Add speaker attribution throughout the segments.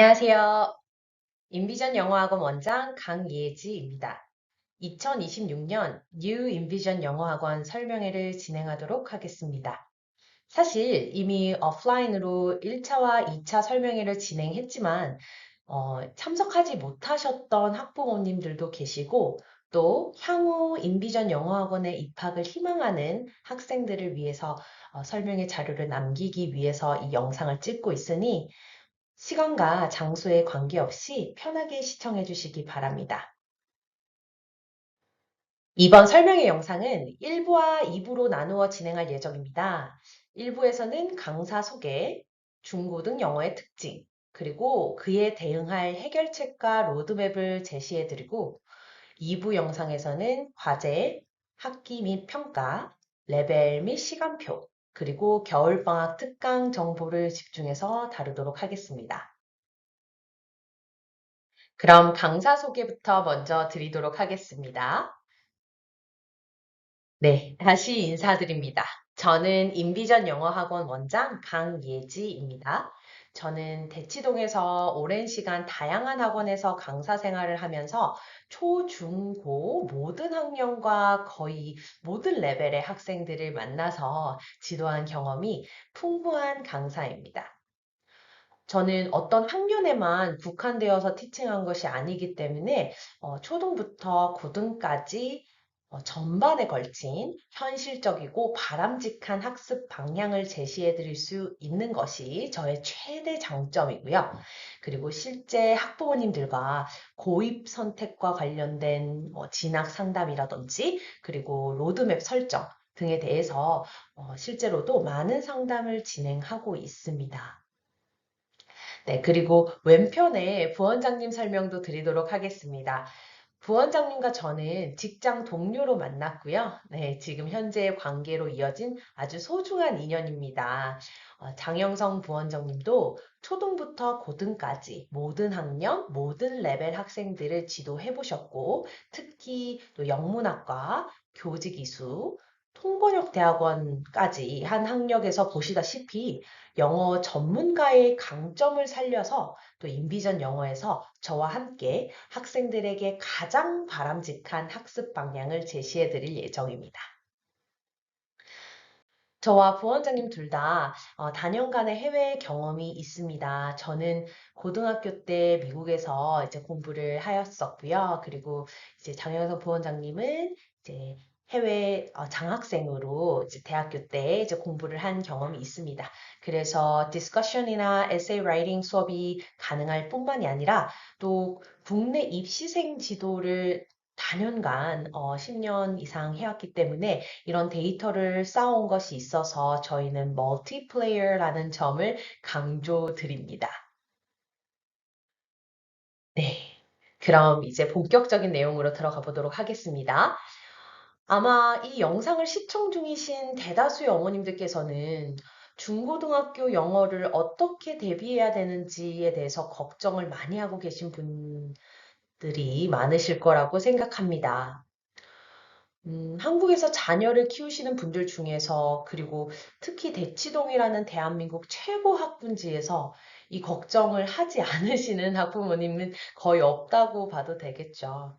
Speaker 1: 안녕하세요. 인비전 영어학원 원장 강예지입니다. 2026년 뉴 인비전 영어학원 설명회를 진행하도록 하겠습니다. 사실 이미 오프라인으로 1차와 2차 설명회를 진행했지만 참석하지 못하셨던 학부모님들도 계시고 또 향후 인비전 영어학원에 입학을 희망하는 학생들을 위해서 설명회 자료를 남기기 위해서 이 영상을 찍고 있으니 시간과 장소에 관계없이 편하게 시청해 주시기 바랍니다. 이번 설명의 영상은 1부와 2부로 나누어 진행할 예정입니다. 1부에서는 강사 소개, 중고등 영어의 특징, 그리고 그에 대응할 해결책과 로드맵을 제시해 드리고 2부 영상에서는 과제, 학기 및 평가, 레벨 및 시간표, 그리고 겨울방학 특강 정보를 집중해서 다루도록 하겠습니다. 그럼 강사 소개부터 먼저 드리도록 하겠습니다. 네, 다시 인사드립니다. 저는 인비전 영어학원 원장 강예지입니다. 저는 대치동에서 오랜 시간 다양한 학원에서 강사 생활을 하면서 초, 중, 고 모든 학년과 거의 모든 레벨의 학생들을 만나서 지도한 경험이 풍부한 강사입니다. 저는 어떤 학년에만 국한되어서 티칭한 것이 아니기 때문에 초등부터 고등까지 전반에 걸친 현실적이고 바람직한 학습 방향을 제시해 드릴 수 있는 것이 저의 최대 장점이고요. 그리고 실제 학부모님들과 고입 선택과 관련된 진학 상담이라든지 그리고 로드맵 설정 등에 대해서 실제로도 많은 상담을 진행하고 있습니다. 네, 그리고 왼편에 부원장님 설명도 드리도록 하겠습니다. 부원장님과 저는 직장 동료로 만났고요. 네, 지금 현재의 관계로 이어진 아주 소중한 인연입니다. 장영성 부원장님도 초등부터 고등까지 모든 학년, 모든 레벨 학생들을 지도해 보셨고, 특히 또 영문학과, 교직이수, 통번역대학원까지 한 학력에서 보시다시피 영어 전문가의 강점을 살려서 또 인비전 영어에서 저와 함께 학생들에게 가장 바람직한 학습 방향을 제시해 드릴 예정입니다. 저와 부원장님 둘 다 다년간의 해외 경험이 있습니다. 저는 고등학교 때 미국에서 이제 공부를 하였었고요. 그리고 이제 장영석 부원장님은 이제 해외 장학생으로 이제 대학교 때 이제 공부를 한 경험이 있습니다. 그래서 디스커션이나 에세이 라이팅 수업이 가능할 뿐만이 아니라 또 국내 입시생 지도를 다년간 10년 이상 해왔기 때문에 이런 데이터를 쌓아온 것이 있어서 저희는 멀티플레이어라는 점을 강조드립니다. 네. 그럼 이제 본격적인 내용으로 들어가 보도록 하겠습니다. 아마 이 영상을 시청 중이신 대다수의 어머님들께서는 중고등학교 영어를 어떻게 대비해야 되는지에 대해서 걱정을 많이 하고 계신 분들이 많으실 거라고 생각합니다. 한국에서 자녀를 키우시는 분들 중에서 그리고 특히 대치동이라는 대한민국 최고 학군지에서 이 걱정을 하지 않으시는 학부모님은 거의 없다고 봐도 되겠죠.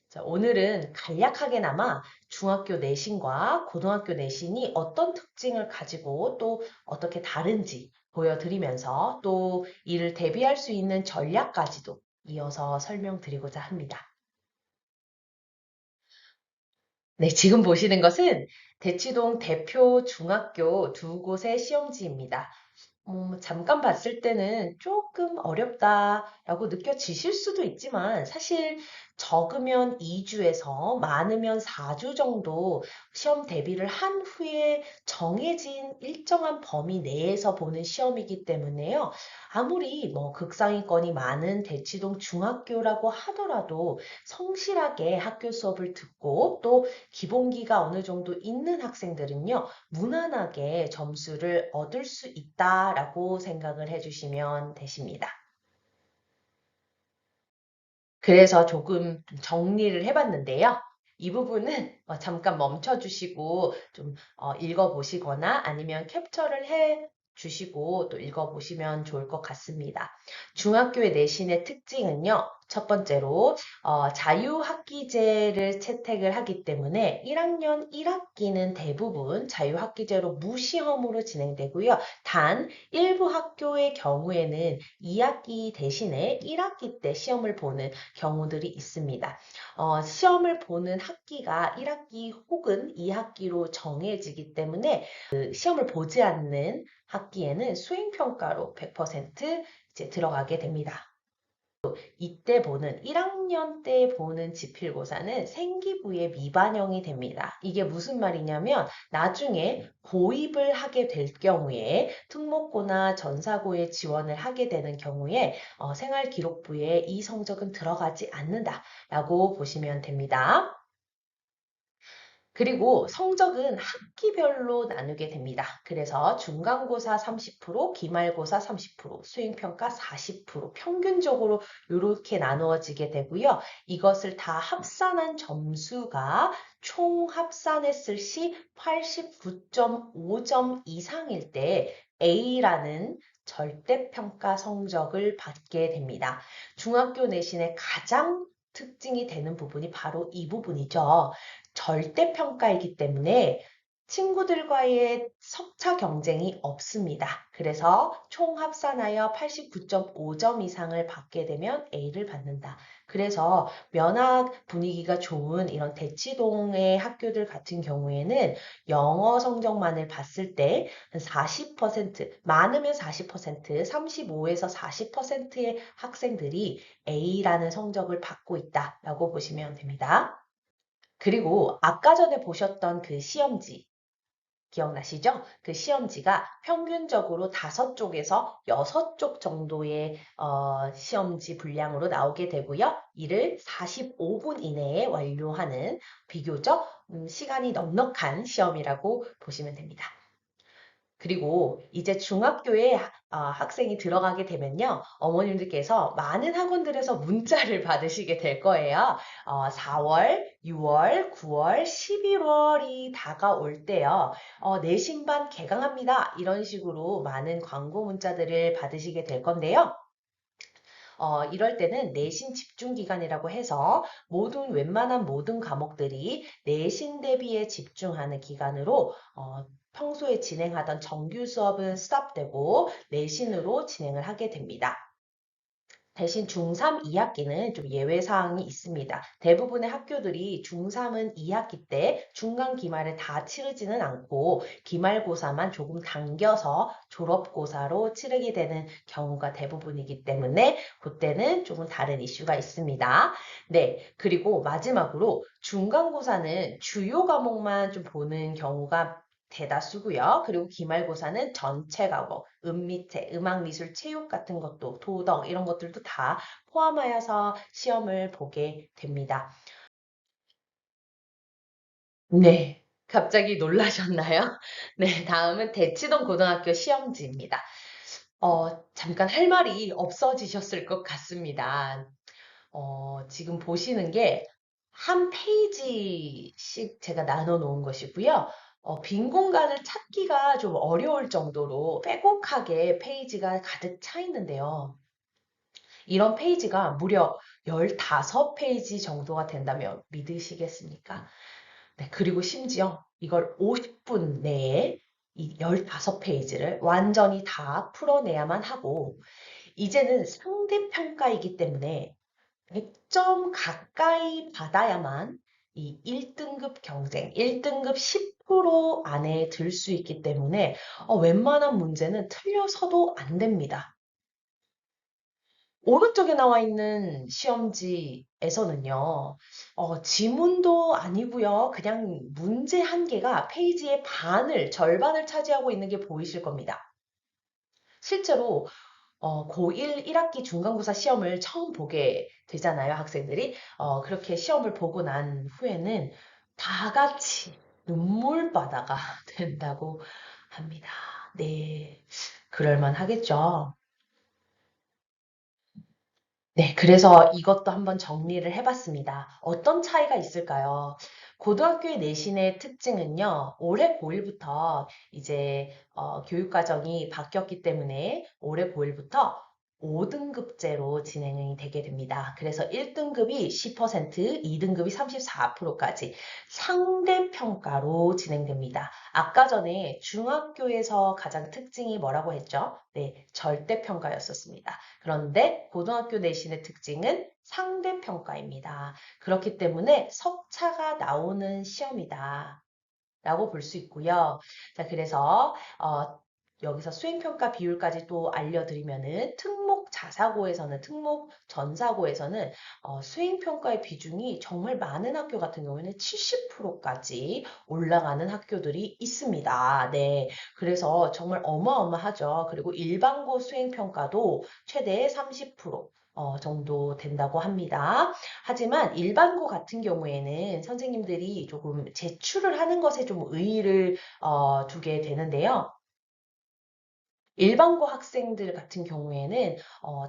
Speaker 1: 자, 오늘은 간략하게나마 중학교 내신과 고등학교 내신이 어떤 특징을 가지고 또 어떻게 다른지 보여드리면서 또 이를 대비할 수 있는 전략까지도 이어서 설명드리고자 합니다. 네, 지금 보시는 것은 대치동 대표 중학교 두 곳의 시험지입니다. 잠깐 봤을 때는 조금 어렵다라고 느껴지실 수도 있지만 사실 적으면 2주에서 많으면 4주 정도 시험 대비를 한 후에 정해진 일정한 범위 내에서 보는 시험이기 때문에요. 아무리 뭐 극상위권이 많은 대치동 중학교라고 하더라도 성실하게 학교 수업을 듣고 또 기본기가 어느 정도 있는 학생들은요. 무난하게 점수를 얻을 수 있다라고 생각을 해주시면 되십니다. 그래서 조금 좀 정리를 해봤는데요. 이 부분은 잠깐 멈춰주시고 좀 읽어보시거나 아니면 캡처를 해 주시고 또 읽어보시면 좋을 것 같습니다. 중학교의 내신의 특징은요. 첫 번째로 자유학기제를 채택을 하기 때문에 1학년 1학기는 대부분 자유학기제로 무시험으로 진행되고요. 단 일부 학교의 경우에는 2학기 대신에 1학기 때 시험을 보는 경우들이 있습니다. 시험을 보는 학기가 1학기 혹은 2학기로 정해지기 때문에 그 시험을 보지 않는 학기에는 수행평가로 100% 이제 들어가게 됩니다. 이때 보는 1학년 때 보는 지필고사는 생기부에 미반영이 됩니다. 이게 무슨 말이냐면 나중에 고입을 하게 될 경우에 특목고나 전사고에 지원을 하게 되는 경우에 생활기록부에 이 성적은 들어가지 않는다라고 보시면 됩니다. 그리고 성적은 학기별로 나누게 됩니다. 그래서 중간고사 30%, 기말고사 30%, 수행평가 40%, 평균적으로 이렇게 나누어지게 되고요. 이것을 다 합산한 점수가 총 합산했을 시 89.5점 이상일 때 A라는 절대평가 성적을 받게 됩니다. 중학교 내신의 가장 특징이 되는 부분이 바로 이 부분이죠. 절대평가이기 때문에 친구들과의 석차 경쟁이 없습니다. 그래서 총 합산하여 89.5점 이상을 받게 되면 A를 받는다. 그래서 면학 분위기가 좋은 이런 대치동의 학교들 같은 경우에는 영어 성적만을 봤을 때 40%, 많으면 40%, 35에서 40%의 학생들이 A라는 성적을 받고 있다라고 보시면 됩니다. 그리고 아까 전에 보셨던 그 시험지 기억나시죠? 그 시험지가 평균적으로 5쪽에서 6쪽 정도의 시험지 분량으로 나오게 되고요. 이를 45분 이내에 완료하는 비교적 시간이 넉넉한 시험이라고 보시면 됩니다. 그리고 이제 중학교에 학생이 들어가게 되면요. 어머님들께서 많은 학원들에서 문자를 받으시게 될 거예요. 4월, 6월, 9월, 11월이 다가올 때요. 내신반 개강합니다. 이런 식으로 많은 광고 문자들을 받으시게 될 건데요. 이럴 때는 내신 집중 기간이라고 해서 웬만한 모든 과목들이 내신 대비에 집중하는 기간으로 평소에 진행하던 정규 수업은 스탑되고 내신으로 진행을 하게 됩니다. 대신 중3 2학기는 좀 예외 사항이 있습니다. 대부분의 학교들이 중3은 2학기 때 중간 기말을 다 치르지는 않고 기말고사만 조금 당겨서 졸업고사로 치르게 되는 경우가 대부분이기 때문에 그때는 조금 다른 이슈가 있습니다. 네, 그리고 마지막으로 중간고사는 주요 과목만 좀 보는 경우가 대다수고요. 그리고 기말고사는 전체 과목, 음미체, 음악, 미술, 체육 같은 것도 도덕 이런 것들도 다 포함하여서 시험을 보게 됩니다. 네, 갑자기 놀라셨나요? 네, 다음은 대치동 고등학교 시험지입니다. 잠깐 할 말이 없어지셨을 것 같습니다. 지금 보시는 게 한 페이지씩 제가 나눠 놓은 것이고요. 빈 공간을 찾기가 좀 어려울 정도로 빼곡하게 페이지가 가득 차 있는데요. 이런 페이지가 무려 15페이지 정도가 된다면 믿으시겠습니까? 네, 그리고 심지어 이걸 50분 내에 이 15페이지를 완전히 다 풀어내야만 하고, 이제는 상대평가이기 때문에 100점 가까이 받아야만 이 1등급 경쟁, 1등급 10% 안에 들 수 있기 때문에 웬만한 문제는 틀려서도 안 됩니다. 오른쪽에 나와 있는 시험지에서는요, 지문도 아니고요. 그냥 문제 한 개가 페이지의 절반을 차지하고 있는 게 보이실 겁니다. 실제로 고1 1학기 중간고사 시험을 처음 보게 되잖아요, 학생들이. 그렇게 시험을 보고 난 후에는 다 같이 눈물바다가 된다고 합니다. 네, 그럴만 하겠죠. 네, 그래서 이것도 한번 정리를 해봤습니다. 어떤 차이가 있을까요? 고등학교의 내신의 특징은요, 올해 고1부터 이제 교육과정이 바뀌었기 때문에 올해 고1부터 5등급제로 진행이 되게 됩니다. 그래서 1등급이 10%, 2등급이 34%까지 상대평가로 진행됩니다. 아까 전에 중학교에서 가장 특징이 뭐라고 했죠? 네, 절대평가였었습니다. 그런데 고등학교 내신의 특징은 상대평가입니다. 그렇기 때문에 석차가 나오는 시험이다. 라고 볼 수 있고요. 자, 그래서 여기서 수행평가 비율까지 또 알려드리면은 특목 전사고에서는 수행평가의 비중이 정말 많은 학교 같은 경우에는 70%까지 올라가는 학교들이 있습니다. 네. 그래서 정말 어마어마하죠. 그리고 일반고 수행평가도 최대 30% 정도 된다고 합니다. 하지만 일반고 같은 경우에는 선생님들이 조금 제출을 하는 것에 좀 의의를 두게 되는데요. 일반고 학생들 같은 경우에는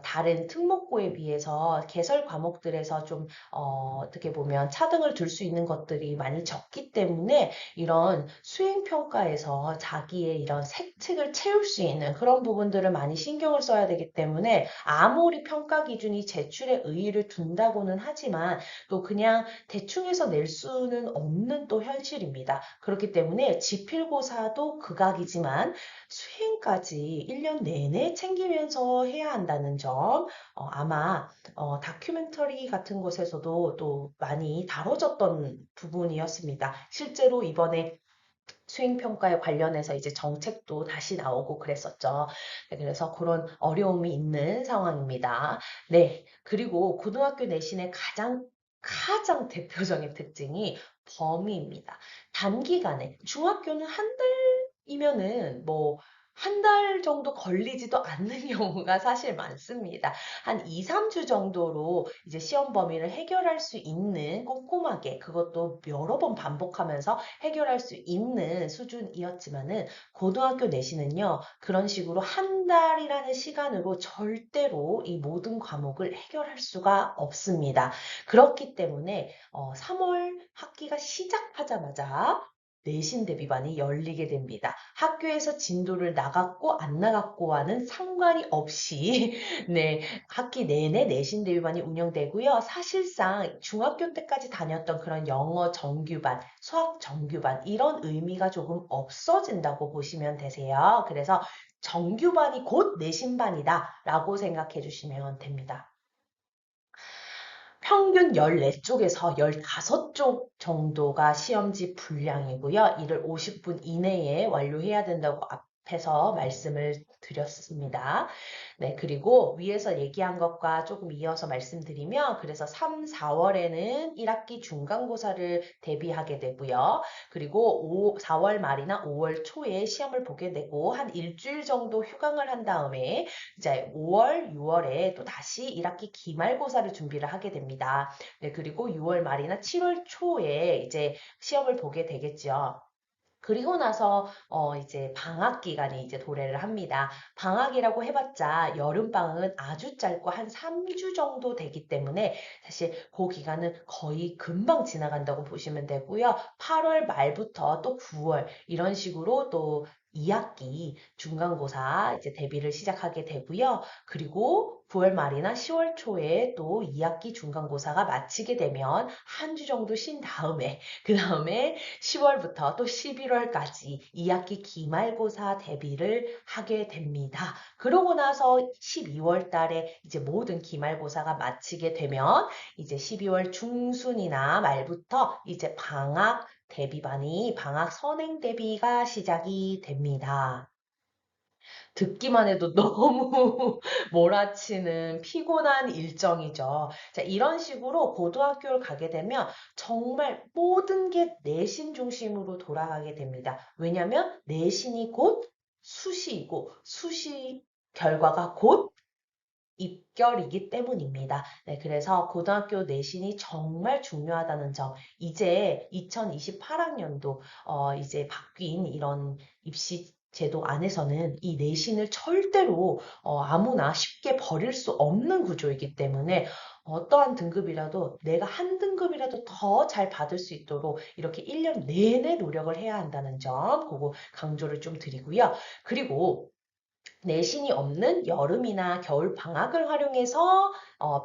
Speaker 1: 다른 특목고에 비해서 개설 과목들에서 좀 어떻게 보면 차등을 둘 수 있는 것들이 많이 적기 때문에 이런 수행평가에서 자기의 이런 색책을 채울 수 있는 그런 부분들을 많이 신경을 써야 되기 때문에 아무리 평가 기준이 제출에 의의를 둔다고는 하지만 또 그냥 대충해서 낼 수는 없는 또 현실입니다. 그렇기 때문에 지필고사도 극악이지만 수행까지 1년 내내 챙기면서 해야 한다는 점, 아마 다큐멘터리 같은 곳에서도 또 많이 다뤄졌던 부분이었습니다. 실제로 이번에 수행평가에 관련해서 이제 정책도 다시 나오고 그랬었죠. 네, 그래서 그런 어려움이 있는 상황입니다. 네, 그리고 고등학교 내신의 가장 대표적인 특징이 범위입니다. 단기간에 중학교는 한 달이면은 뭐 한 달 정도 걸리지도 않는 경우가 사실 많습니다. 한 2, 3주 정도로 이제 시험 범위를 해결할 수 있는 꼼꼼하게 그것도 여러 번 반복하면서 해결할 수 있는 수준이었지만은 고등학교 내신은요, 그런 식으로 한 달이라는 시간으로 절대로 이 모든 과목을 해결할 수가 없습니다. 그렇기 때문에 3월 학기가 시작하자마자 내신 대비반이 열리게 됩니다. 학교에서 진도를 나갔고 안 나갔고와는 상관이 없이 네, 학기 내내 내신 대비반이 운영되고요. 사실상 중학교 때까지 다녔던 그런 영어 정규반, 수학 정규반 이런 의미가 조금 없어진다고 보시면 되세요. 그래서 정규반이 곧 내신반이다라고 생각해 주시면 됩니다. 평균 14쪽에서 15쪽 정도가 시험지 분량이고요. 이를 50분 이내에 완료해야 된다고 앞에서 말씀을 드렸습니다. 네, 그리고 위에서 얘기한 것과 조금 이어서 말씀드리면, 그래서 3, 4월에는 1학기 중간고사를 대비하게 되고요. 그리고 4월 말이나 5월 초에 시험을 보게 되고, 한 일주일 정도 휴강을 한 다음에, 이제 5월, 6월에 또 다시 1학기 기말고사를 준비를 하게 됩니다. 네, 그리고 6월 말이나 7월 초에 이제 시험을 보게 되겠죠. 그리고 나서 이제 방학 기간이 이제 도래를 합니다. 방학이라고 해봤자 여름 방학은 아주 짧고 한 3주 정도 되기 때문에 사실 그 기간은 거의 금방 지나간다고 보시면 되고요. 8월 말부터 또 9월 이런 식으로 또 2학기 중간고사 이제 대비를 시작하게 되고요. 그리고 9월 말이나 10월 초에 또 2학기 중간고사가 마치게 되면 한 주 정도 쉰 다음에 그 다음에 10월부터 또 11월까지 2학기 기말고사 대비를 하게 됩니다. 그러고 나서 12월 달에 이제 모든 기말고사가 마치게 되면 이제 12월 중순이나 말부터 이제 방학 선행 대비가 시작이 됩니다. 듣기만 해도 너무 몰아치는 피곤한 일정이죠. 자, 이런 식으로 고등학교를 가게 되면 정말 모든 게 내신 중심으로 돌아가게 됩니다. 왜냐하면 내신이 곧 수시이고 수시 결과가 곧 입결이기 때문입니다. 네, 그래서 고등학교 내신이 정말 중요하다는 점, 이제 2028학년도 이제 바뀐 이런 입시 제도 안에서는 이 내신을 절대로 아무나 쉽게 버릴 수 없는 구조이기 때문에 어떠한 등급이라도 내가 한 등급이라도 더 잘 받을 수 있도록 이렇게 1년 내내 노력을 해야 한다는 점, 그거 강조를 좀 드리고요. 그리고 내신이 없는 여름이나 겨울 방학을 활용해서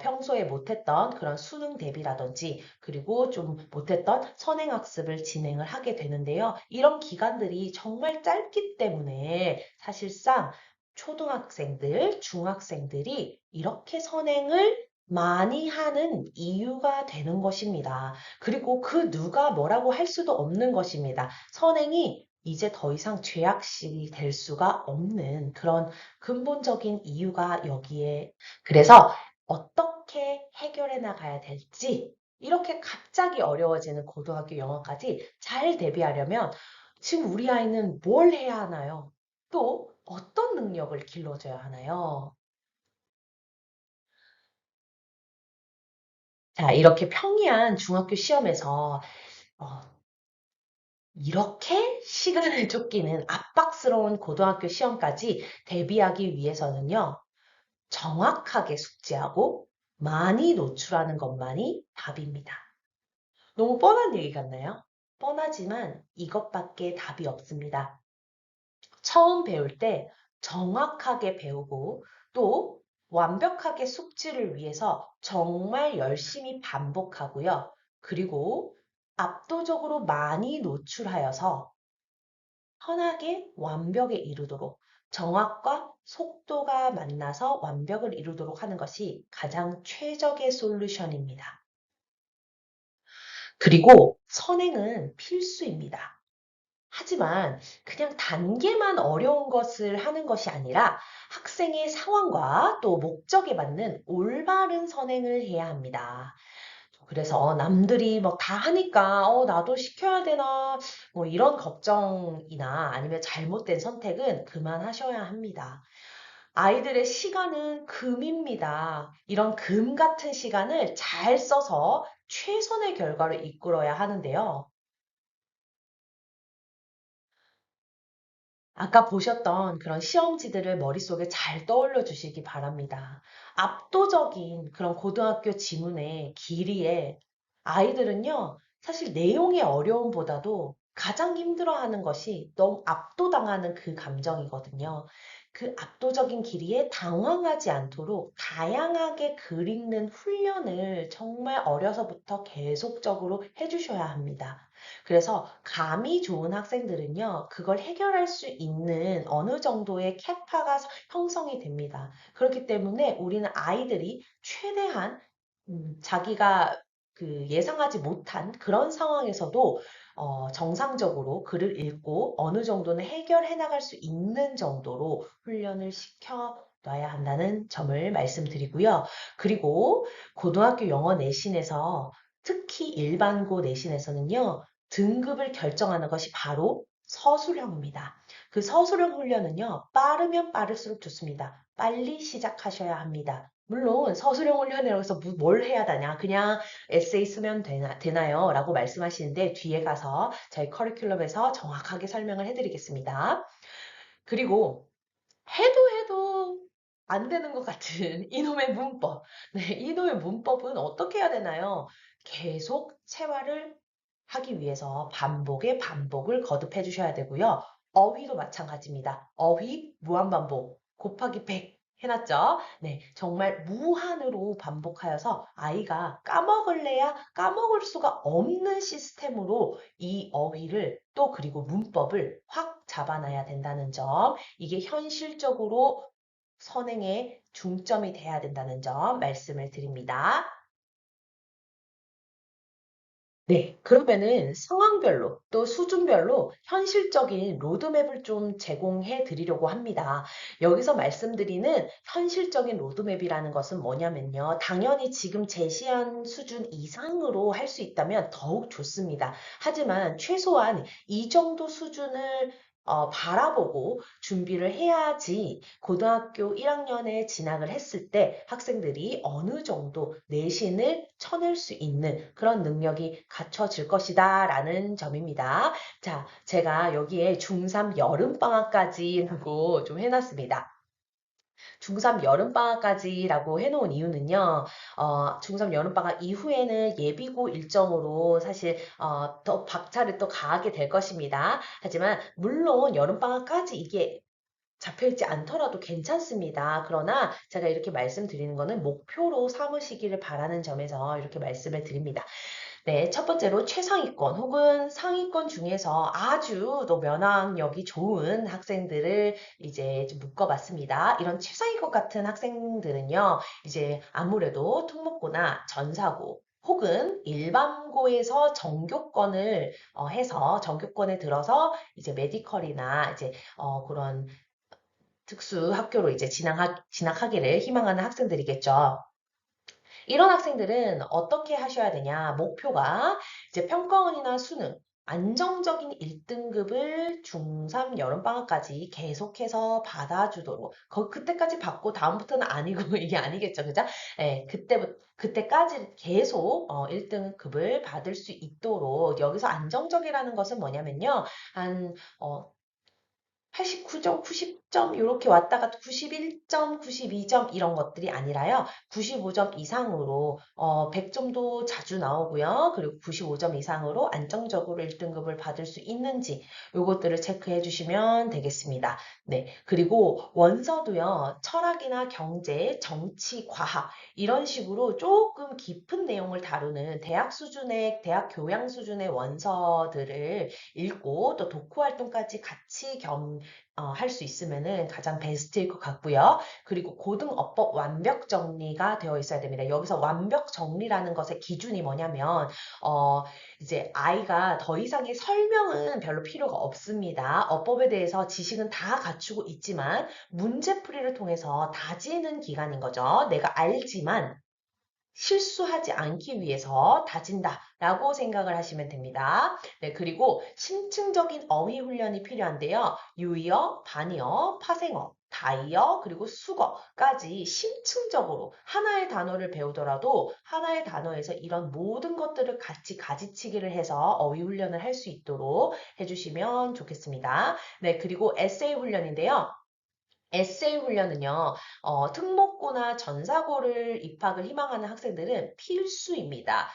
Speaker 1: 평소에 못했던 그런 수능 대비라든지 그리고 좀 못했던 선행학습을 진행을 하게 되는데요. 이런 기간들이 정말 짧기 때문에 사실상 초등학생들, 중학생들이 이렇게 선행을 많이 하는 이유가 되는 것입니다. 그리고 그 누가 뭐라고 할 수도 없는 것입니다. 선행이 이제 더 이상 죄악식이 될 수가 없는 그런 근본적인 이유가 여기에 그래서 어떻게 해결해 나가야 될지 이렇게 갑자기 어려워지는 고등학교 영어까지 잘 대비하려면 지금 우리 아이는 뭘 해야 하나요? 또 어떤 능력을 길러줘야 하나요? 자, 이렇게 평이한 중학교 시험에서 어, 이렇게 시간을 쫓기는 압박스러운 고등학교 시험까지 대비하기 위해서는요. 정확하게 숙지하고 많이 노출하는 것만이 답입니다. 너무 뻔한 얘기 같나요? 뻔하지만 이것밖에 답이 없습니다. 처음 배울 때 정확하게 배우고 또 완벽하게 숙지를 위해서 정말 열심히 반복하고요. 그리고 압도적으로 많이 노출하여서 편하게 완벽에 이르도록 정확과 속도가 만나서 완벽을 이루도록 하는 것이 가장 최적의 솔루션입니다. 그리고 선행은 필수입니다. 하지만 그냥 단계만 어려운 것을 하는 것이 아니라 학생의 상황과 또 목적에 맞는 올바른 선행을 해야 합니다. 그래서 남들이 뭐 다 하니까 나도 시켜야 되나 뭐 이런 걱정이나 아니면 잘못된 선택은 그만하셔야 합니다. 아이들의 시간은 금입니다. 이런 금 같은 시간을 잘 써서 최선의 결과를 이끌어야 하는데요. 아까 보셨던 그런 시험지들을 머릿속에 잘 떠올려 주시기 바랍니다. 압도적인 그런 고등학교 지문의 길이에 아이들은요, 사실 내용의 어려움보다도 가장 힘들어하는 것이 너무 압도당하는 그 감정이거든요. 그 압도적인 길이에 당황하지 않도록 다양하게 글 읽는 훈련을 정말 어려서부터 계속적으로 해주셔야 합니다. 그래서 감이 좋은 학생들은요, 그걸 해결할 수 있는 어느 정도의 캐파가 형성이 됩니다. 그렇기 때문에 우리는 아이들이 최대한 자기가 그 예상하지 못한 그런 상황에서도 정상적으로 글을 읽고 어느 정도는 해결해 나갈 수 있는 정도로 훈련을 시켜 놔야 한다는 점을 말씀드리고요. 그리고 고등학교 영어 내신에서 특히 일반고 내신에서는요, 등급을 결정하는 것이 바로 서술형입니다. 그 서술형 훈련은요, 빠르면 빠를수록 좋습니다. 빨리 시작하셔야 합니다. 물론 서술형 훈련이라고 해서 뭘 해야 되냐, 그냥 에세이 쓰면 되나요? 라고 말씀하시는데 뒤에 가서 저희 커리큘럼에서 정확하게 설명을 해드리겠습니다. 그리고 해도 안 되는 것 같은 이놈의 문법. 네, 이놈의 문법은 어떻게 해야 되나요? 계속 체화를 하기 위해서 반복에 반복을 거듭해 주셔야 되고요. 어휘도 마찬가지입니다. 어휘 무한반복 곱하기 100 해놨죠? 네, 정말 무한으로 반복하여서 아이가 까먹을래야 까먹을 수가 없는 시스템으로 이 어휘를 또 그리고 문법을 확 잡아놔야 된다는 점, 이게 현실적으로 선행에 중점이 돼야 된다는 점 말씀을 드립니다. 네, 그러면은 상황별로 또 수준별로 현실적인 로드맵을 좀 제공해 드리려고 합니다. 여기서 말씀드리는 현실적인 로드맵이라는 것은 뭐냐면요. 당연히 지금 제시한 수준 이상으로 할 수 있다면 더욱 좋습니다. 하지만 최소한 이 정도 수준을 바라보고 준비를 해야지 고등학교 1학년에 진학을 했을 때 학생들이 어느 정도 내신을 쳐낼 수 있는 그런 능력이 갖춰질 것이다 라는 점입니다. 자, 제가 여기에 중3 여름방학까지라고 좀 해놨습니다. 중3 여름방학까지라고 해놓은 이유는요, 중3 여름방학 이후에는 예비고 일정으로 사실, 더 박차를 또 가하게 될 것입니다. 하지만, 물론 여름방학까지 이게 잡혀있지 않더라도 괜찮습니다. 그러나 제가 이렇게 말씀드리는 거는 목표로 삼으시기를 바라는 점에서 이렇게 말씀을 드립니다. 네, 첫 번째로 최상위권 혹은 상위권 중에서 아주 또 면학력이 좋은 학생들을 이제 좀 묶어봤습니다. 이런 최상위권 같은 학생들은요, 이제 아무래도 특목고나 전사고 혹은 일반고에서 전교권을 해서 전교권에 들어서 이제 메디컬이나 이제 그런 특수 학교로 이제 진학하기를 희망하는 학생들이겠죠. 이런 학생들은 어떻게 하셔야 되냐? 목표가 이제 평가원이나 수능, 안정적인 1등급을 중3 여름방학까지 계속해서 받아주도록, 그때까지 받고 다음부터는 아니고 이게 아니겠죠. 그죠? 예, 그때까지 계속 1등급을 받을 수 있도록 여기서 안정적이라는 것은 뭐냐면요. 한, 89점, 90점 이렇게 왔다가 91점, 92점 이런 것들이 아니라요. 95점 이상으로 100점도 자주 나오고요. 그리고 95점 이상으로 안정적으로 1등급을 받을 수 있는지 요것들을 체크해 주시면 되겠습니다. 네. 그리고 원서도요. 철학이나 경제, 정치, 과학 이런 식으로 조금 깊은 내용을 다루는 대학 교양 수준의 원서들을 읽고 또 독후 활동까지 같이 할 수 있으면은 가장 베스트일 것 같고요. 그리고 고등어법 완벽 정리가 되어 있어야 됩니다. 여기서 완벽 정리라는 것의 기준이 뭐냐면, 이제 아이가 더 이상의 설명은 별로 필요가 없습니다. 어법에 대해서 지식은 다 갖추고 있지만 문제풀이를 통해서 다지는 기간인 거죠. 내가 알지만 실수하지 않기 위해서 다진다라고 생각을 하시면 됩니다. 네, 그리고 심층적인 어휘 훈련이 필요한데요. 유의어, 반의어, 파생어, 다의어, 그리고 수거까지 심층적으로 하나의 단어를 배우더라도 하나의 단어에서 이런 모든 것들을 같이 가지치기를 해서 어휘 훈련을 할 수 있도록 해주시면 좋겠습니다. 네, 그리고 에세이 훈련인데요. 에세이 훈련은요, 특목고나 전사고를 입학을 희망하는 학생들은 필수입니다.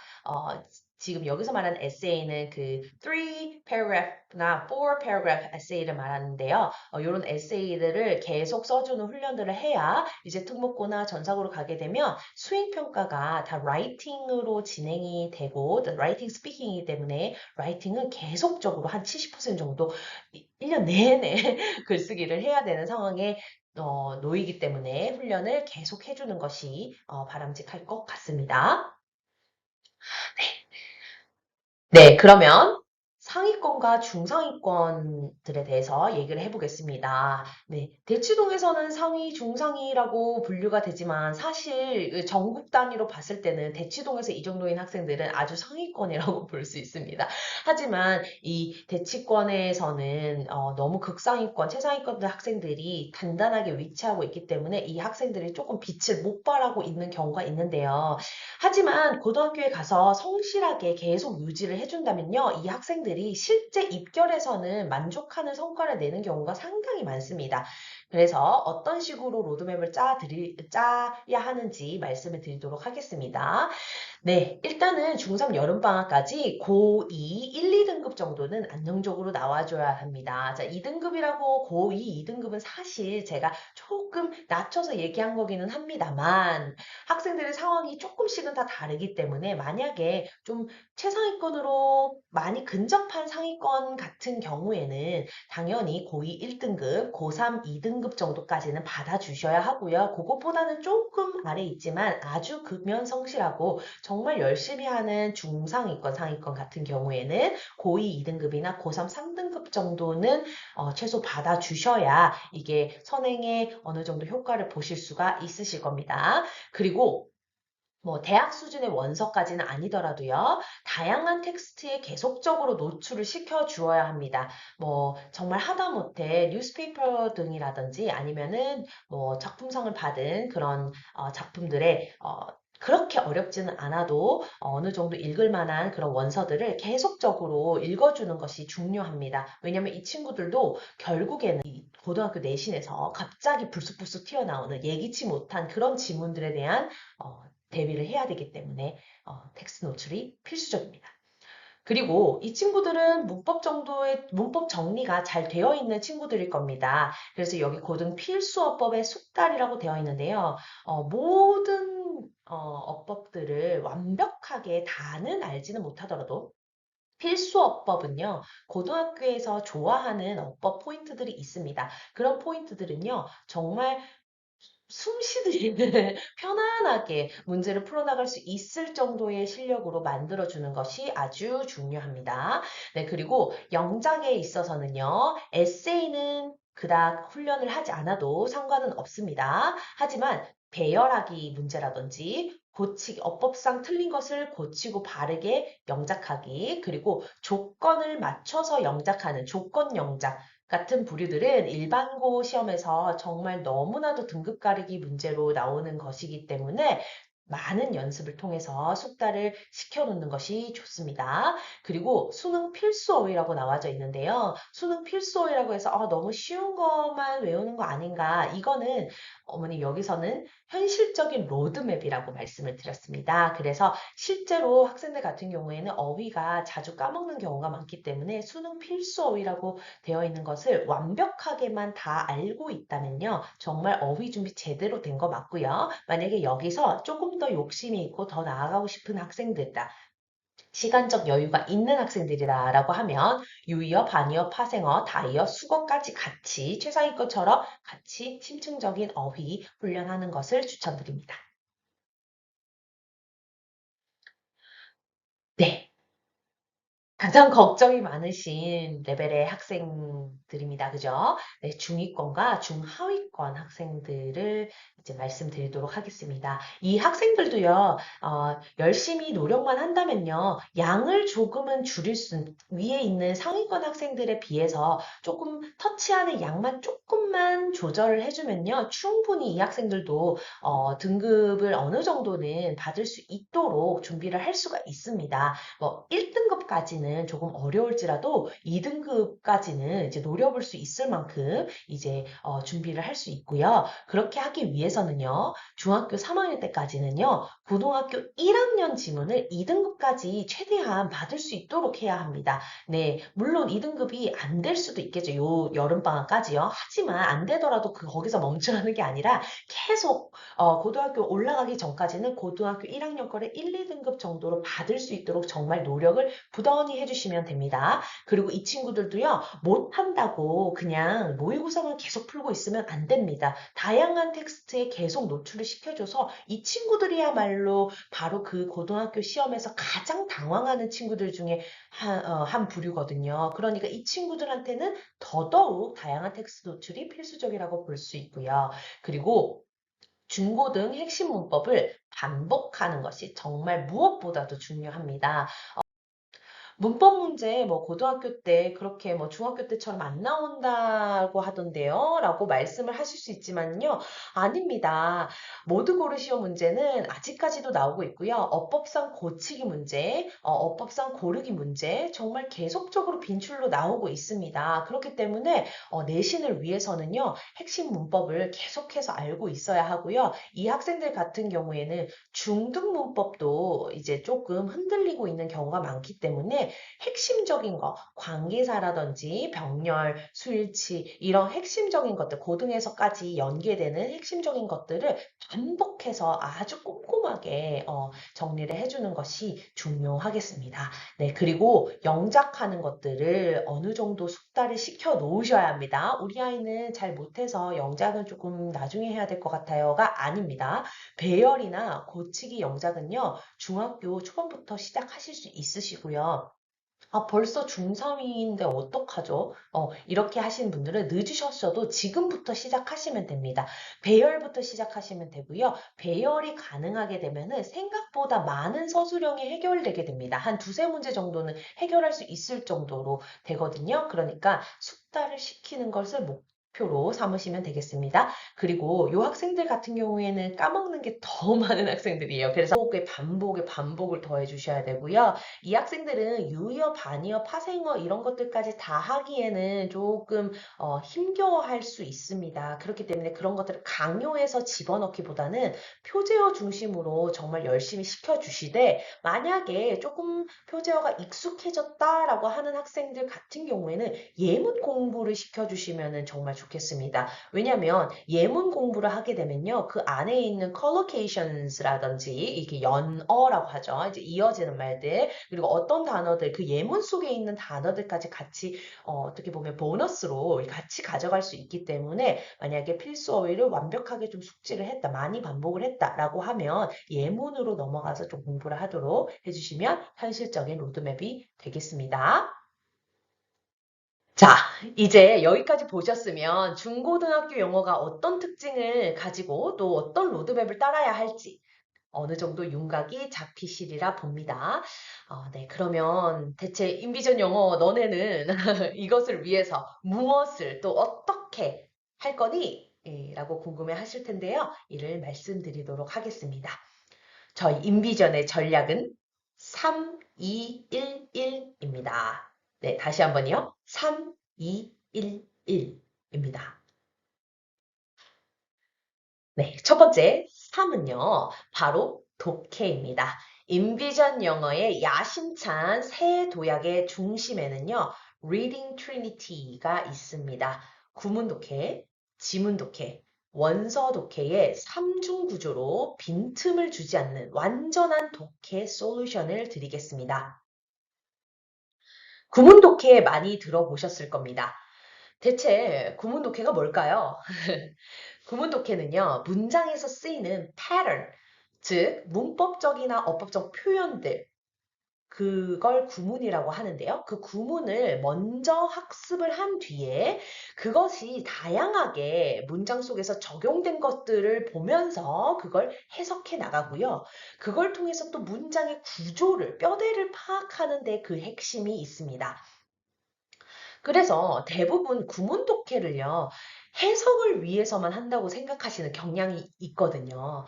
Speaker 1: 지금 여기서 말하는 에세이는 그 3 paragraph나 4 paragraph 에세이를 말하는데요. 이런 에세이들을 계속 써주는 훈련들을 해야 이제 특목고나 전사고로 가게 되면 수행평가가 다 라이팅으로 진행이 되고, 라이팅 스피킹이기 때문에 라이팅은 계속적으로 한 70% 정도 1년 내내 글쓰기를 해야 되는 상황에 놓이기 때문에 훈련을 계속 해주는 것이 바람직할 것 같습니다. 네, 그러면 상위권과 중상위권들에 대해서 얘기를 해보겠습니다. 네, 대치동에서는 상위, 중상위라고 분류가 되지만 사실 그 전국 단위로 봤을 때는 대치동에서 이 정도인 학생들은 아주 상위권이라고 볼 수 있습니다. 하지만 이 대치권에서는 너무 극상위권, 최상위권 학생들이 단단하게 위치하고 있기 때문에 이 학생들이 조금 빛을 못 발하고 있는 경우가 있는데요. 하지만 고등학교에 가서 성실하게 계속 유지를 해준다면요, 이 학생들이 실제 입결에서는 만족하는 성과를 내는 경우가 상당히 많습니다. 그래서 어떤 식으로 로드맵을 짜야 하는지 말씀을 드리도록 하겠습니다. 네, 일단은 중3 여름방학까지 고2, 1, 2등급 정도는 안정적으로 나와줘야 합니다. 자, 2등급이라고 고2, 2등급은 사실 제가 조금 낮춰서 얘기한 거기는 합니다만 학생들의 상황이 조금씩은 다 다르기 때문에 만약에 좀 최상위권으로 많이 근접한 상위권 같은 경우에는 당연히 고2 1등급, 고3 2등급 정도까지는 받아주셔야 하고요. 그것보다는 조금 아래 있지만 아주 극면성실하고 정말 열심히 하는 중상위권, 상위권 같은 경우에는 고2 2등급이나 고3 3등급 정도는 최소 받아주셔야 이게 선행에 어느 정도 효과를 보실 수가 있으실 겁니다. 그리고 뭐 대학 수준의 원서까지는 아니더라도요. 다양한 텍스트에 계속적으로 노출을 시켜 주어야 합니다. 뭐 정말 하다못해 뉴스페이퍼 등이라든지 아니면은 뭐 작품상을 받은 그런 작품들의 그렇게 어렵지는 않아도 어느 정도 읽을 만한 그런 원서들을 계속적으로 읽어주는 것이 중요합니다. 왜냐하면 이 친구들도 결국에는 이 고등학교 내신에서 갑자기 불쑥불쑥 튀어나오는 예기치 못한 그런 지문들에 대한 대비를 해야 되기 때문에 텍스트 노출이 필수적입니다. 그리고 이 친구들은 문법 정도의 문법 정리가 잘 되어 있는 친구들일 겁니다. 그래서 여기 고등 필수어법의 숙달이라고 되어 있는데요. 모든 어법들을 완벽하게 다는 알지는 못하더라도 필수어법은요, 고등학교에서 좋아하는 어법 포인트들이 있습니다. 그런 포인트들은요, 정말 숨 쉬듯이 편안하게 문제를 풀어나갈 수 있을 정도의 실력으로 만들어주는 것이 아주 중요합니다. 네, 그리고 영작에 있어서는요, 에세이는 그닥 훈련을 하지 않아도 상관은 없습니다. 하지만 배열하기 문제라든지 고치기, 어법상 틀린 것을 고치고 바르게 영작하기, 그리고 조건을 맞춰서 영작하는 조건 영작, 같은 부류들은 일반고 시험에서 정말 너무나도 등급 가리기 문제로 나오는 것이기 때문에 많은 연습을 통해서 숙달을 시켜놓는 것이 좋습니다. 그리고 수능 필수어휘라고 나와져 있는데요. 수능 필수어휘라고 해서 너무 쉬운 것만 외우는 거 아닌가? 이거는 어머니 여기서는 현실적인 로드맵이라고 말씀을 드렸습니다. 그래서 실제로 학생들 같은 경우에는 어휘가 자주 까먹는 경우가 많기 때문에 수능 필수어휘라고 되어 있는 것을 완벽하게만 다 알고 있다면요. 정말 어휘 준비 제대로 된 거 맞고요. 만약에 여기서 조금 더 욕심이 있고 더 나아가고 싶은 학생들이다. 시간적 여유가 있는 학생들이다라고 하면 유의어, 반의어, 파생어, 다의어, 수거까지 같이 최상위권처럼 같이 심층적인 어휘 훈련하는 것을 추천드립니다. 네. 가장 걱정이 많으신 레벨의 학생들입니다. 그죠? 네, 중위권과 중하위권 학생들을 이제 말씀드리도록 하겠습니다. 이 학생들도요, 열심히 노력만 한다면요, 양을 조금은 줄일 위에 있는 상위권 학생들에 비해서 조금 터치하는 양만 조금만 조절을 해주면요, 충분히 이 학생들도 등급을 어느 정도는 받을 수 있도록 준비를 할 수가 있습니다. 뭐 1등급까지는 조금 어려울지라도 2등급까지는 이제 노려볼 수 있을 만큼 이제 준비를 할 수 있고요. 그렇게 하기 위해서는요. 중학교 3학년 때까지는요. 고등학교 1학년 지문을 2등급까지 최대한 받을 수 있도록 해야 합니다. 네, 물론 2등급이 안 될 수도 있겠죠. 요 여름방학까지요. 하지만 안 되더라도 거기서 멈추라는 게 아니라 계속 고등학교 올라가기 전까지는 고등학교 1학년 거를 1, 2등급 정도로 받을 수 있도록 정말 노력을 부단히 해주시면 됩니다. 그리고 이 친구들도요, 못한다고 그냥 모의고사만 계속 풀고 있으면 안 됩니다. 다양한 텍스트에 계속 노출을 시켜줘서 이 친구들이야말로 바로 그 고등학교 시험에서 가장 당황하는 친구들 중에 한 부류거든요. 그러니까 이 친구들한테는 더더욱 다양한 텍스트 노출이 필수적이라고 볼 수 있고요. 그리고 중고등 핵심 문법을 반복하는 것이 정말 무엇보다도 중요합니다. 문법 문제 뭐 고등학교 때 그렇게 뭐 중학교 때처럼 안 나온다고 하던데요. 라고 말씀을 하실 수 있지만요. 아닙니다. 모두 고르 시험 문제는 아직까지도 나오고 있고요. 어법상 고치기 문제, 어법상 고르기 문제 정말 계속적으로 빈출로 나오고 있습니다. 그렇기 때문에 내신을 위해서는요. 핵심 문법을 계속해서 알고 있어야 하고요. 이 학생들 같은 경우에는 중등 문법도 이제 조금 흔들리고 있는 경우가 많기 때문에 핵심적인 거, 관계사라든지 병렬, 수일치 이런 핵심적인 것들, 고등에서까지 연계되는 핵심적인 것들을 반복해서 아주 꼼꼼하게 정리를 해주는 것이 중요하겠습니다. 네, 그리고 영작하는 것들을 어느 정도 숙달을 시켜 놓으셔야 합니다. 우리 아이는 잘 못해서 영작은 조금 나중에 해야 될 것 같아요가 아닙니다. 배열이나 고치기 영작은요, 중학교 초반부터 시작하실 수 있으시고요. 벌써 중3인데 어떡하죠? 이렇게 하시는 분들은 늦으셨어도 지금부터 시작하시면 됩니다. 배열부터 시작하시면 되고요. 배열이 가능하게 되면은 생각보다 많은 서술형이 해결되게 됩니다. 한 두세 문제 정도는 해결할 수 있을 정도로 되거든요. 그러니까 숙달을 시키는 것을 목표로 삼으시면 되겠습니다. 그리고 요 학생들 같은 경우에는 까먹는 게 더 많은 학생들이에요. 그래서 반복에 반복을 더해 주셔야 되고요. 이 학생들은 유의어, 반의어, 파생어 이런 것들까지 다 하기에는 조금 힘겨워할 수 있습니다. 그렇기 때문에 그런 것들을 강요해서 집어넣기보다는 표제어 중심으로 정말 열심히 시켜주시되 만약에 조금 표제어가 익숙해졌다라고 하는 학생들 같은 경우에는 예문 공부를 시켜주시면 정말 좋겠습니다. 왜냐하면 예문 공부를 하게 되면요. 그 안에 있는 collocation,s라든지 이렇게 연어라고 하죠. 이제 이어지는 말들 그리고 어떤 단어들 그 예문 속에 있는 단어들까지 같이 어떻게 보면 보너스로 같이 가져갈 수 있기 때문에 만약에 필수 어휘를 완벽하게 좀 숙지를 했다, 많이 반복을 했다라고 하면 예문으로 넘어가서 좀 공부를 하도록 해주시면 현실적인 로드맵이 되겠습니다. 자, 이제 여기까지 보셨으면 중고등학교 영어가 어떤 특징을 가지고 또 어떤 로드맵을 따라야 할지 어느 정도 윤곽이 잡히시리라 봅니다. 네, 그러면 대체 인비전 영어 너네는 이것을 위해서 무엇을 또 어떻게 할 거니? 라고 궁금해 하실 텐데요. 이를 말씀드리도록 하겠습니다. 저희 인비전의 전략은 3, 2, 1, 1입니다. 네, 다시 한번요. 3, 2, 1, 1입니다. 네, 첫 번째 3은요. 바로 독해입니다. 인비전 영어의 야심찬 새 도약의 중심에는요. Reading Trinity가 있습니다. 구문 독해, 지문 독해, 원서 독해의 3중 구조로 빈틈을 주지 않는 완전한 독해 솔루션을 드리겠습니다. 구문 독해 많이 들어보셨을 겁니다. 대체 구문 독해가 뭘까요? 구문 독해는요, 문장에서 쓰이는 pattern, 즉 문법적이나 어법적 표현들, 그걸 구문이라고 하는데요. 그 구문을 먼저 학습을 한 뒤에 그것이 다양하게 문장 속에서 적용된 것들을 보면서 그걸 해석해 나가고요. 그걸 통해서 또 문장의 구조를, 뼈대를 파악하는 데 그 핵심이 있습니다. 그래서 대부분 구문 독해를요, 해석을 위해서만 한다고 생각하시는 경향이 있거든요.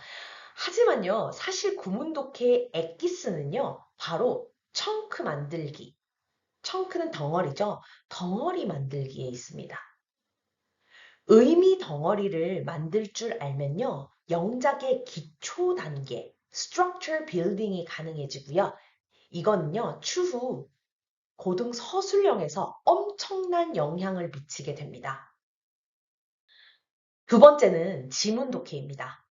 Speaker 1: 하지만요, 사실 구문 독해의 엑기스는요, 바로 청크 만들기. 청크는 덩어리죠. 덩어리 만들기에 있습니다. 의미 덩어리를 만들 줄 알면요, 영작의 기초 단계, structure building이 가능해지고요. 이거는요, 추후 고등 서술형에서 엄청난 영향을 미치게 됩니다. 두 번째는 지문 독해입니다.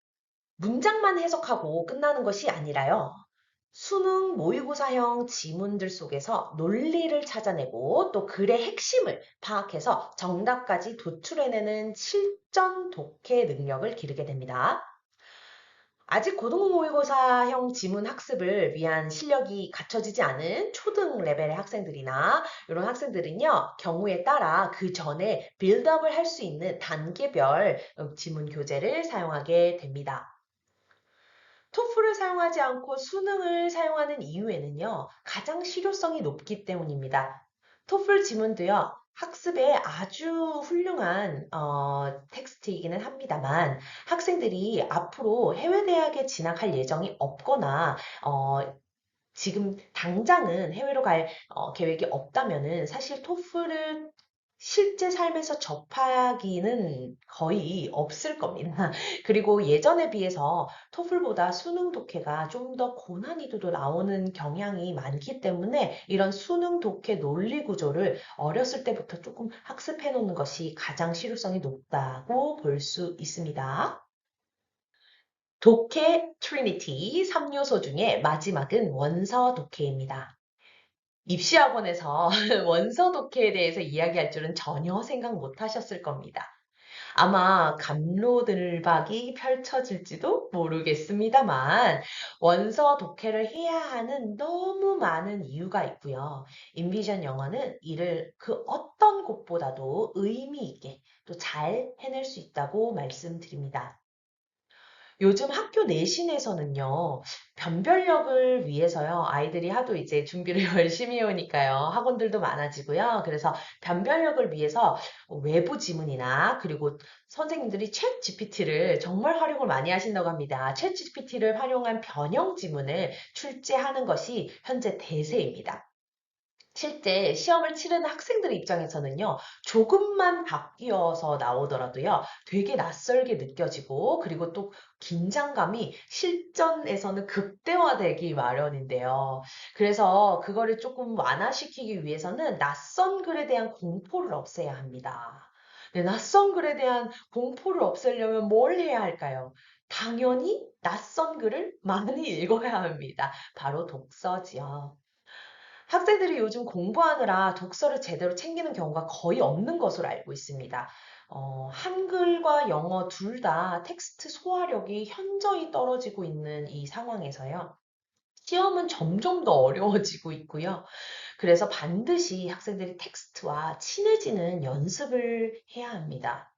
Speaker 1: 문장만 해석하고 끝나는 것이 아니라요. 수능 모의고사형 지문들 속에서 논리를 찾아내고 또 글의 핵심을 파악해서 정답까지 도출해내는 실전 독해 능력을 기르게 됩니다. 아직 고등모의고사형 지문 학습을 위한 실력이 갖춰지지 않은 초등 레벨의 학생들이나 이런 학생들은요, 경우에 따라 그 전에 빌드업을 할 수 있는 단계별 지문 교재를 사용하게 됩니다. 토플을 사용하지 않고 수능을 사용하는 이유에는요, 가장 실효성이 높기 때문입니다. 토플 지문도요, 학습에 아주 훌륭한 텍스트이기는 합니다만 학생들이 앞으로 해외 대학에 진학할 예정이 없거나 지금 당장은 해외로 갈 계획이 없다면은 사실 토플을 실제 삶에서 접하기는 거의 없을 겁니다. 그리고 예전에 비해서 토플보다 수능 독해가 좀 더 고난이도도 나오는 경향이 많기 때문에 이런 수능 독해 논리 구조를 어렸을 때부터 조금 학습해 놓는 것이 가장 실효성이 높다고 볼 수 있습니다. 독해 트리니티 3요소 중에 마지막은 원서 독해입니다. 입시학원에서 원서 독해에 대해서 이야기할 줄은 전혀 생각 못 하셨을 겁니다. 아마 갑로들박이 펼쳐질지도 모르겠습니다만 원서 독해를 해야 하는 너무 많은 이유가 있고요. 인비전 영어는 이를 그 어떤 곳보다도 의미 있게 또 잘 해낼 수 있다고 말씀드립니다. 요즘 학교 내신에서는요, 변별력을 위해서요, 아이들이 하도 이제 준비를 열심히 해오니까요, 학원들도 많아지고요. 그래서 변별력을 위해서 외부 지문이나 그리고 선생님들이 챗 GPT를 정말 활용을 많이 하신다고 합니다. 챗 GPT를 활용한 변형 지문을 출제하는 것이 현재 대세입니다. 실제 시험을 치르는 학생들 입장에서는요, 조금만 바뀌어서 나오더라도요, 되게 낯설게 느껴지고, 그리고 또 긴장감이 실전에서는 극대화되기 마련인데요. 그래서 그거를 조금 완화시키기 위해서는 낯선 글에 대한 공포를 없애야 합니다. 네, 낯선 글에 대한 공포를 없애려면 뭘 해야 할까요? 당연히 낯선 글을 많이 읽어야 합니다. 바로 독서지요. 학생들이 요즘 공부하느라 독서를 제대로 챙기는 경우가 거의 없는 것으로 알고 있습니다. 한글과 영어 둘 다 텍스트 소화력이 현저히 떨어지고 있는 이 상황에서요. 시험은 점점 더 어려워지고 있고요. 그래서 반드시 학생들이 텍스트와 친해지는 연습을 해야 합니다.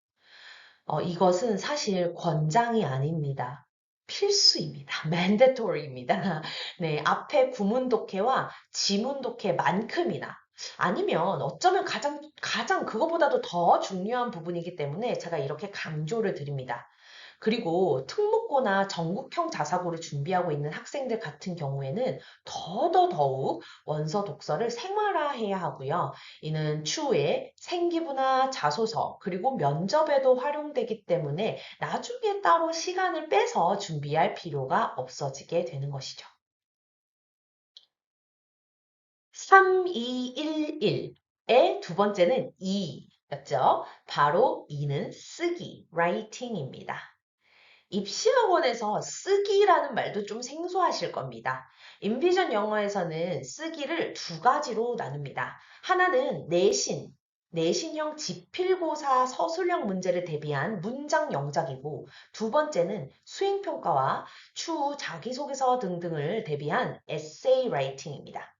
Speaker 1: 이것은 사실 권장이 아닙니다. 필수입니다. mandatory입니다. 네, 앞에 구문 독해와 지문 독해만큼이나 아니면 어쩌면 가장 그거보다도 더 중요한 부분이기 때문에 제가 이렇게 강조를 드립니다. 그리고 특목고나 전국형 자사고를 준비하고 있는 학생들 같은 경우에는 더더욱 원서 독서를 생활화해야 하고요. 이는 추후에 생기부나 자소서 그리고 면접에도 활용되기 때문에 나중에 따로 시간을 빼서 준비할 필요가 없어지게 되는 것이죠. 3211의 두 번째는 E였죠. 바로 E는 쓰기, writing입니다. 입시학원에서 쓰기라는 말도 좀 생소하실 겁니다. 인비전 영어에서는 쓰기를 두 가지로 나눕니다. 하나는 내신형 지필고사 서술형 문제를 대비한 문장 영작이고, 두 번째는 수행평가와 추후 자기소개서 등등을 대비한 에세이 라이팅입니다.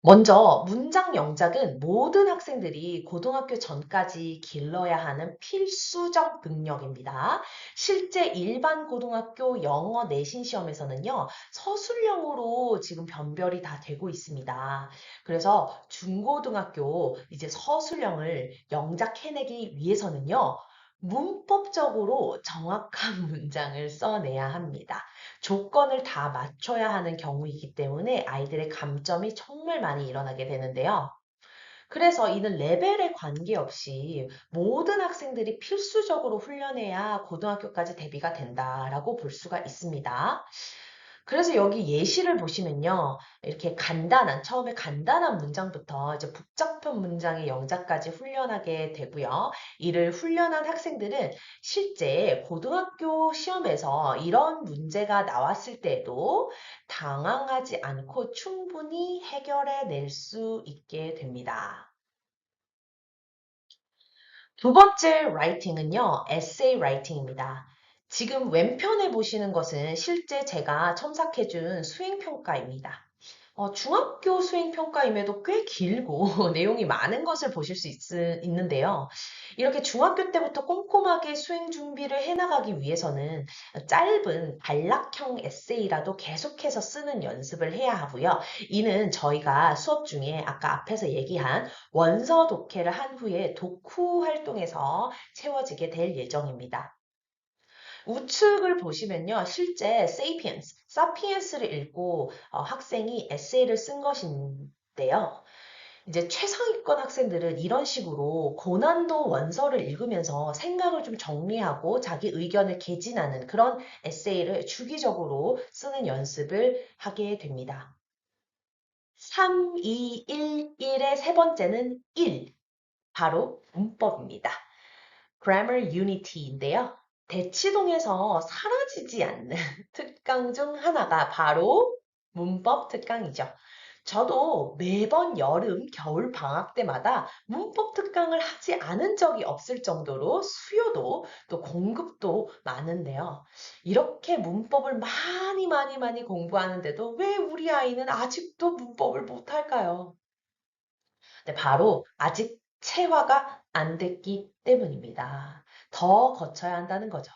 Speaker 1: 먼저 문장 영작은 모든 학생들이 고등학교 전까지 길러야 하는 필수적 능력입니다. 실제 일반 고등학교 영어 내신 시험에서는요, 서술형으로 지금 변별이 다 되고 있습니다. 그래서 중고등학교 이제 서술형을 영작해내기 위해서는요, 문법적으로 정확한 문장을 써내야 합니다. 조건을 다 맞춰야 하는 경우이기 때문에 아이들의 감점이 정말 많이 일어나게 되는데요. 그래서 이는 레벨에 관계없이 모든 학생들이 필수적으로 훈련해야 고등학교까지 대비가 된다라고 볼 수가 있습니다. 그래서 여기 예시를 보시면요. 이렇게 처음에 간단한 문장부터 이제 복잡한 문장의 영작까지 훈련하게 되고요. 이를 훈련한 학생들은 실제 고등학교 시험에서 이런 문제가 나왔을 때도 당황하지 않고 충분히 해결해 낼 수 있게 됩니다. 두 번째 라이팅은요, 에세이 라이팅입니다. 지금 왼편에 보시는 것은 실제 제가 첨삭해준 수행평가입니다. 중학교 수행평가임에도 꽤 길고 내용이 많은 것을 보실 수 있는데요. 이렇게 중학교 때부터 꼼꼼하게 수행 준비를 해나가기 위해서는 짧은 단락형 에세이라도 계속해서 쓰는 연습을 해야 하고요. 이는 저희가 수업 중에 아까 앞에서 얘기한 원서 독해를 한 후에 독후 활동에서 채워지게 될 예정입니다. 우측을 보시면요. 실제 사피엔스를 읽고 학생이 에세이를 쓴 것인데요. 이제 최상위권 학생들은 이런 식으로 고난도 원서를 읽으면서 생각을 좀 정리하고 자기 의견을 개진하는 그런 에세이를 주기적으로 쓰는 연습을 하게 됩니다. 3, 2, 1, 1의 세 번째는 1, 바로 문법입니다. Grammar Unity인데요. 대치동에서 사라지지 않는 특강 중 하나가 바로 문법 특강이죠. 저도 매번 여름, 겨울 방학 때마다 문법 특강을 하지 않은 적이 없을 정도로 수요도 또 공급도 많은데요. 이렇게 문법을 많이 많이 많이 공부하는데도 왜 우리 아이는 아직도 문법을 못할까요? 네, 바로 아직 체화가 안 됐기 때문입니다. 더 거쳐야 한다는 거죠.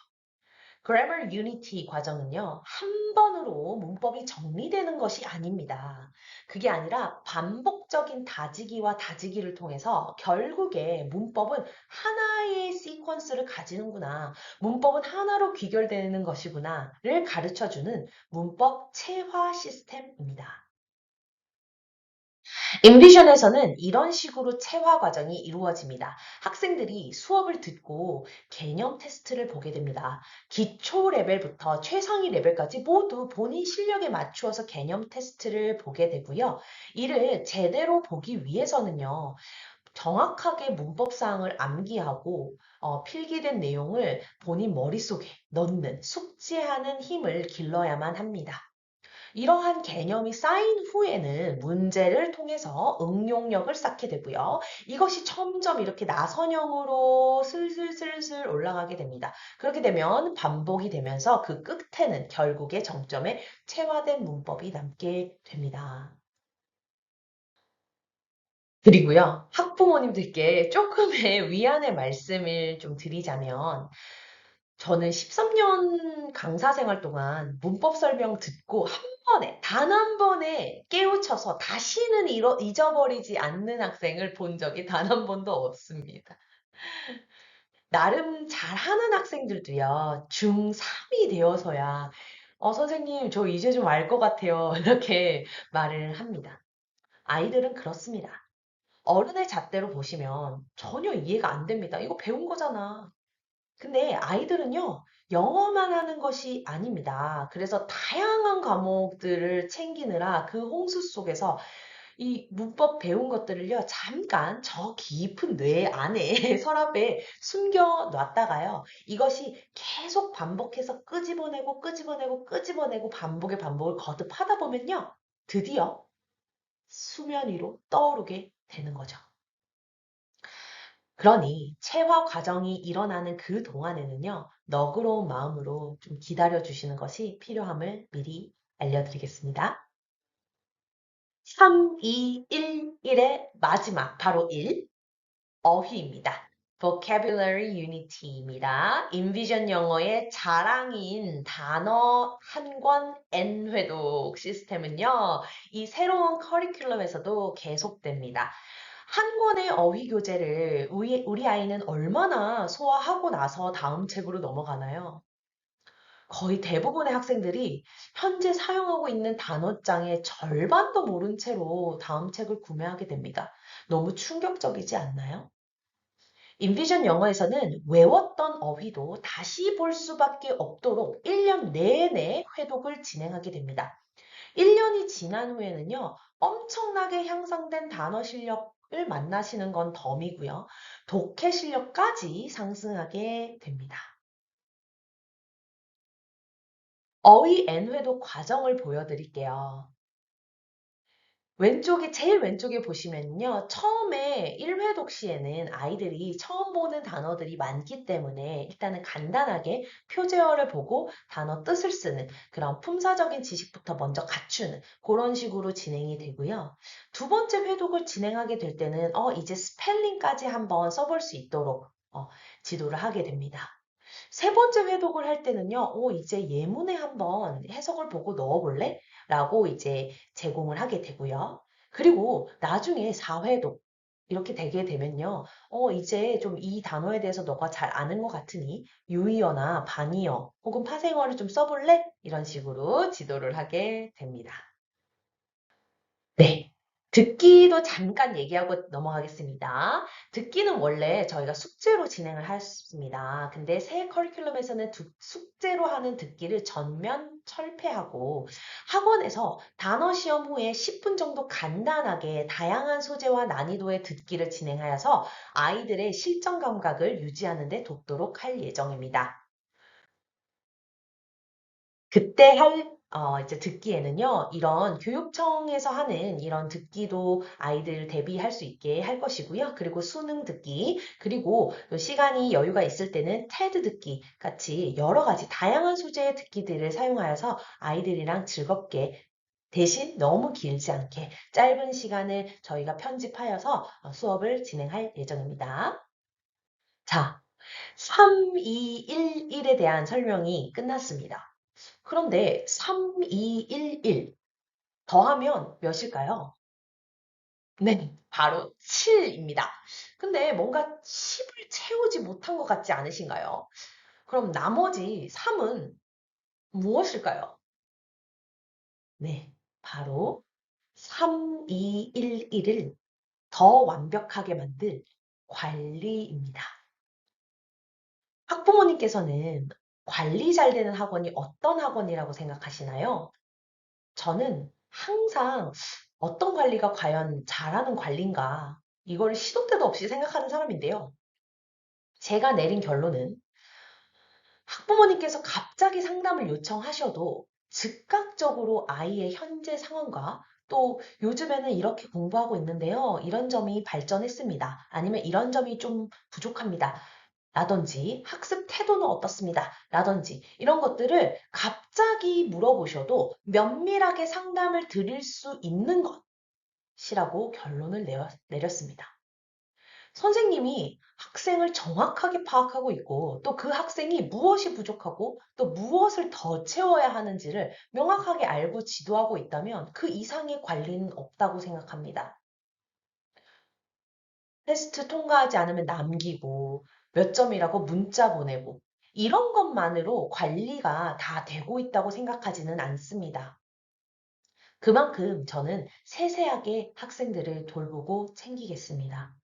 Speaker 1: Grammar Unity 과정은요, 한 번으로 문법이 정리되는 것이 아닙니다. 그게 아니라 반복적인 다지기와 다지기를 통해서 결국에 문법은 하나의 시퀀스를 가지는구나, 문법은 하나로 귀결되는 것이구나를 가르쳐주는 문법 체화 시스템입니다. 인비전에서는 이런 식으로 체화 과정이 이루어집니다. 학생들이 수업을 듣고 개념 테스트를 보게 됩니다. 기초 레벨부터 최상위 레벨까지 모두 본인 실력에 맞추어서 개념 테스트를 보게 되고요. 이를 제대로 보기 위해서는요. 정확하게 문법사항을 암기하고 필기된 내용을 본인 머릿속에 넣는, 숙지하는 힘을 길러야만 합니다. 이러한 개념이 쌓인 후에는 문제를 통해서 응용력을 쌓게 되고요. 이것이 점점 이렇게 나선형으로 슬슬슬슬 올라가게 됩니다. 그렇게 되면 반복이 되면서 그 끝에는 결국에 정점에 체화된 문법이 남게 됩니다. 그리고요, 학부모님들께 조금의 위안의 말씀을 좀 드리자면, 저는 13년 강사 생활 동안 문법 설명 듣고 한 번에, 단 한 번에 깨우쳐서 다시는 잊어버리지 않는 학생을 본 적이 단 한 번도 없습니다. 나름 잘하는 학생들도요, 중3이 되어서야, 선생님, 저 이제 좀 알 것 같아요. 이렇게 말을 합니다. 아이들은 그렇습니다. 어른의 잣대로 보시면 전혀 이해가 안 됩니다. 이거 배운 거잖아. 근데 아이들은요, 영어만 하는 것이 아닙니다. 그래서 다양한 과목들을 챙기느라 그 홍수 속에서 이 문법 배운 것들을요, 잠깐 저 깊은 뇌 안에, 서랍에 숨겨 놨다가요, 이것이 계속 반복해서 끄집어내고 끄집어내고 끄집어내고 반복의 반복을 거듭하다 보면요, 드디어 수면 위로 떠오르게 되는 거죠. 그러니 체화 과정이 일어나는 그 동안에는요, 너그러운 마음으로 좀 기다려 주시는 것이 필요함을 미리 알려드리겠습니다. 3, 2, 1, 1의 마지막, 바로 1, 어휘입니다. Vocabulary Unity입니다. 인비전 영어의 자랑인 단어 한 권 N 회독 시스템은요, 이 새로운 커리큘럼에서도 계속됩니다. 한 권의 어휘 교재를 우리 아이는 얼마나 소화하고 나서 다음 책으로 넘어가나요? 거의 대부분의 학생들이 현재 사용하고 있는 단어장의 절반도 모른 채로 다음 책을 구매하게 됩니다. 너무 충격적이지 않나요? 인비전 영어에서는 외웠던 어휘도 다시 볼 수밖에 없도록 1년 내내 회독을 진행하게 됩니다. 1년이 지난 후에는요, 엄청나게 향상된 단어 실력을 만나시는 건 덤이고요. 독해 실력까지 상승하게 됩니다. 어휘 N회독 과정을 보여드릴게요. 제일 왼쪽에 보시면요. 처음에 1회독 시에는 아이들이 처음 보는 단어들이 많기 때문에 일단은 간단하게 표제어를 보고 단어 뜻을 쓰는 그런 품사적인 지식부터 먼저 갖추는 그런 식으로 진행이 되고요. 두 번째 회독을 진행하게 될 때는 이제 스펠링까지 한번 써볼 수 있도록 지도를 하게 됩니다. 세 번째 회독을 할 때는요, 이제 예문에 한번 해석을 보고 넣어볼래? 라고 이제 제공을 하게 되고요. 그리고 나중에 4회독 이렇게 되게 되면요, 이제 좀 이 단어에 대해서 너가 잘 아는 것 같으니 유의어나 반의어 혹은 파생어를 좀 써볼래? 이런 식으로 지도를 하게 됩니다. 네. 듣기도 잠깐 얘기하고 넘어가겠습니다. 듣기는 원래 저희가 숙제로 진행을 했습니다. 근데 새 커리큘럼에서는 숙제로 하는 듣기를 전면 철폐하고 학원에서 단어 시험 후에 10분 정도 간단하게 다양한 소재와 난이도의 듣기를 진행하여서 아이들의 실전 감각을 유지하는 데 돕도록 할 예정입니다. 그때 할 이제 듣기에는요, 이런 교육청에서 하는 이런 듣기도 아이들 대비할 수 있게 할 것이고요. 그리고 수능 듣기, 그리고 또 시간이 여유가 있을 때는 테드 듣기 같이 여러 가지 다양한 소재의 듣기들을 사용하여서 아이들이랑 즐겁게 대신 너무 길지 않게 짧은 시간을 저희가 편집하여서 수업을 진행할 예정입니다. 자, 3, 2, 1, 1에 대한 설명이 끝났습니다. 그런데 3, 2, 1, 1 더하면 몇일까요? 네, 바로 7입니다. 근데 뭔가 10을 채우지 못한 것 같지 않으신가요? 그럼 나머지 3은 무엇일까요? 네, 바로 3, 2, 1, 1을 더 완벽하게 만들 관리입니다. 학부모님께서는 관리 잘 되는 학원이 어떤 학원이라고 생각하시나요? 저는 항상 어떤 관리가 과연 잘하는 관리인가, 이걸 시도 때도 없이 생각하는 사람인데요. 제가 내린 결론은 학부모님께서 갑자기 상담을 요청하셔도 즉각적으로 아이의 현재 상황과 또 요즘에는 이렇게 공부하고 있는데요. 이런 점이 발전했습니다. 아니면 이런 점이 좀 부족합니다. 라든지 학습 태도는 어떻습니다. 라든지 이런 것들을 갑자기 물어보셔도 면밀하게 상담을 드릴 수 있는 것이라고 결론을 내렸습니다. 선생님이 학생을 정확하게 파악하고 있고 또 그 학생이 무엇이 부족하고 또 무엇을 더 채워야 하는지를 명확하게 알고 지도하고 있다면 그 이상의 관리는 없다고 생각합니다. 테스트 통과하지 않으면 남기고 몇 점이라고 문자 보내고 이런 것만으로 관리가 다 되고 있다고 생각하지는 않습니다. 그만큼 저는 세세하게 학생들을 돌보고 챙기겠습니다.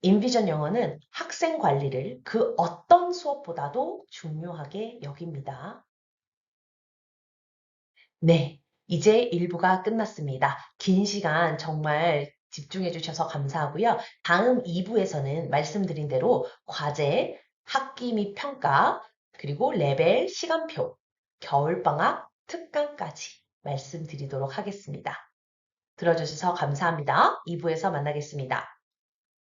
Speaker 1: 인비전 영어는 학생 관리를 그 어떤 수업보다도 중요하게 여깁니다. 네, 이제 1부가 끝났습니다. 긴 시간 정말 집중해 주셔서 감사하고요. 다음 2부에서는 말씀드린 대로 과제, 학기 및 평가, 그리고 레벨, 시간표, 겨울방학, 특강까지 말씀드리도록 하겠습니다. 들어주셔서 감사합니다. 2부에서 만나겠습니다.